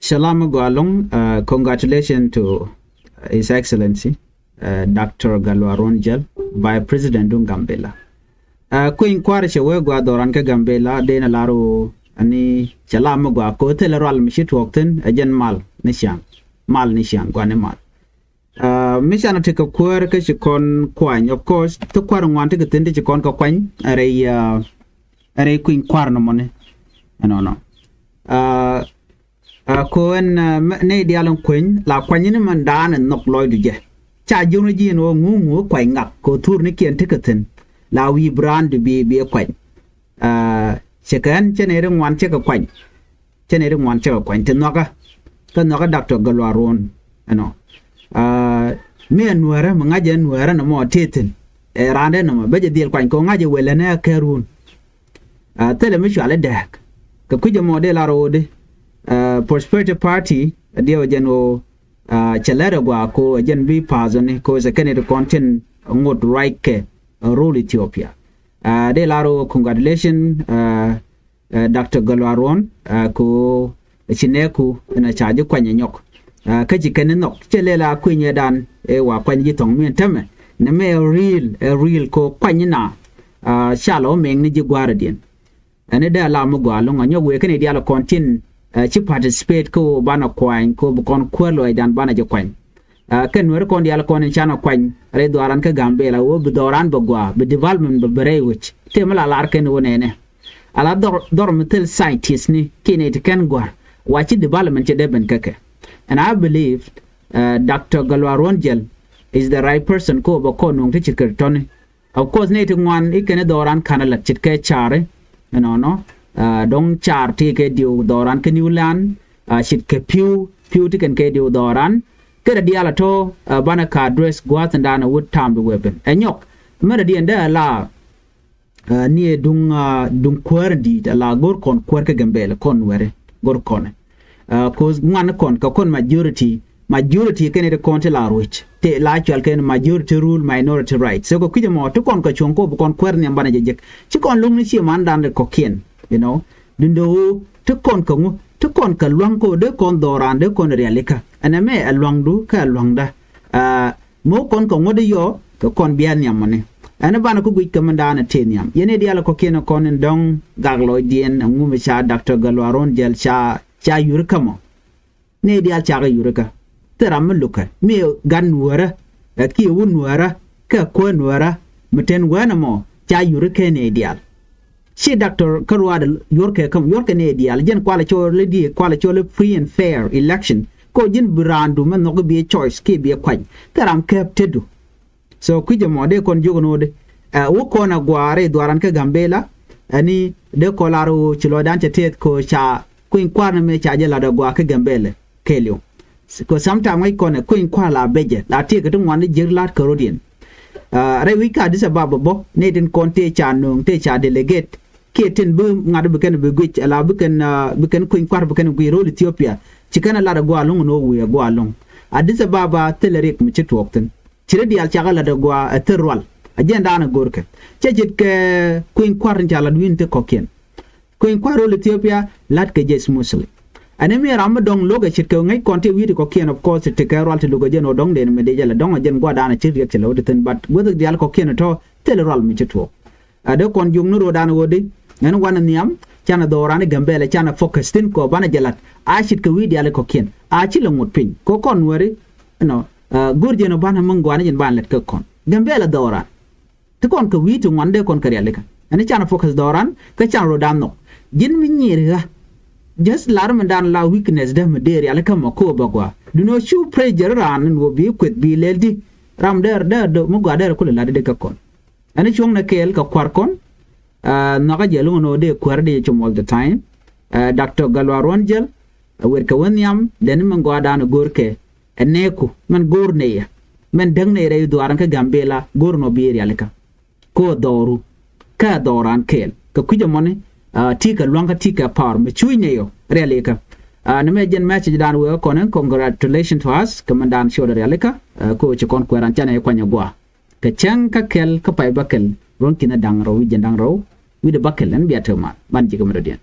Shalom Gualong, congratulations to His Excellency Dr. Galwa Jel by President Gambela. Queen Quarisha Wegua Doranka Gambela, Dana Laro, Ani Shalom Gua, Cotelral Mishit Walkton, a gen mal, Nishan, Mal Nishan, Guanemal. Mission take a quirk, she con quine, of course, to quarren one take a tintage con coin, a Queen Quarno money, and no. Cohen ne dialong queen la quanyin mandan and knock lloyd je cha junji no ngu quite ngap ko tour ni kien ticketin la we brand be a quite second generating one check a quite generating one check a quite noga Dr. Galwaron ano me and were mangajan were no more titin rande no beje deal quite ko ngaje welene kerun tell me shall deck ka kuja model arode Prosperity Party dia jeno chalera gwa ko jen bi pazone ko se kene content ngot right ke rule Ethiopia de laro congratulations Dr. Galwaron ko chineku na chaje kwanye nyok ka jikene nok chelela kwinye dan e wa kwanye tong mien teme na me real ko kwanye na shalo meng ni jigwara din ane da la mo gwa longa nyowe kene dia la content chi participate ko bana kwany ko kon kwelo dan bana je kwany ken wer kon dial kon chana kwany re doran ka gambela wo bi doran bagwa bi development be bere wich te mala lar ken wonene ala dor metal scientist ni kinet ken gwar wachi development je deben kake and I believe Dr. Galwaron Jel is the right person ko ba ko nong te chikir toni of course ne te ngwan ikene doran kanala chitke chare no dong char ti ke diu doran ke Newland shit ke pew ti ken ke diu doran ke dia la to bana ka dress gwat ndana wood tam the weapon enyok mera di nda la ni dung kwerdi la gor kon kwer ke gambele kon were gor kon cause ngwan kon ka kon majority ken de kon te la roch te la chal ken majority rule minority right so ko kujamo to kon ka chonko kon kwer ni bana jek ci kon lung ni ci man dan ko kien you know dindo to kon ka luang ko de kon doran de kon realika aname alwang du ka alwangda mo kon ko ngode yo ko kon bian yamane ana bana ko gui kamanda na teniam yene diala ko keno kon dong gaglo dien ngumi cha Dr. Galwaron Jel cha yurka mo ne dial cha ga yurka teram luka me gan wara ki wun wara ka kon wara meten wana mo cha yurka ne dial she Dr. Karwad Yorke ne dial jen kwala chole free and fair election ko jen brandu man no be choice ke be kwany taram captedu so kuje mode kon jogono de wo kona gware dwaran ka gambela ani de kolaro chilo dan tet ko cha kuin kwana me cha jela da gwa ka gambele kelio ko sometime ai kona kuin kwala beje la te ka tun wani jirlat karodien re wika disa baba bo ne den konte cha nung te cha delegate keten bu ngado beken be gwich ala beken kuin kwar beken gwi role Ethiopia cikana la da gwa long no we gwa long adisa baba telerek mi chitwokten cire di al chagala da gwa terwal agenda na gorke chejit ke kuin kwar njala dwin te kokien kuin kwar role Ethiopia lat ke jes muslim anemi ram dong loga chit ke ngai konte wi ko kien of course te ka rol te loga jeno dong den me de jala dong jen gwa dana chit yek chelo den bat whether di al kokien to telerwal mi chitwo ade kon jung no dana wodi nan wana niam chana dorane gambele chana focus tin ko bana jalat ashit ke wi di al kokien a chi longot pin ko kon wori no gurje no bana mangwana jen ban let ko kon gambele dora to kon ko wi to wande kon kariale ka ani chana focus doran ka chan rodan no jin mi nyira just lar mandan la weakness de mederi ala kam ko bagwa do no show pressure ran no bi kwet bi leldi ram der do mo gwa der ko la de ka kon ani chung na kel ka kwar kon naga jelu no de kwar de chum all the time Dr. Galwaron Jel wer ka wanyam den man gwa dan gorke eneku man gorne ya men dangne re do aran ka gambela gorno bi eri alaka ko doru ka doran kel ka kujo mone tika longa tika power me chuine yo realika na me jen match dan we konen congratulations to us kamandan show realika ko ci kon ko ran chane ko nyagwa ka chang ka kel ka pai bakel ron kina dang ro wi jendang ro wi de bakel en biatema ban jiga mero dien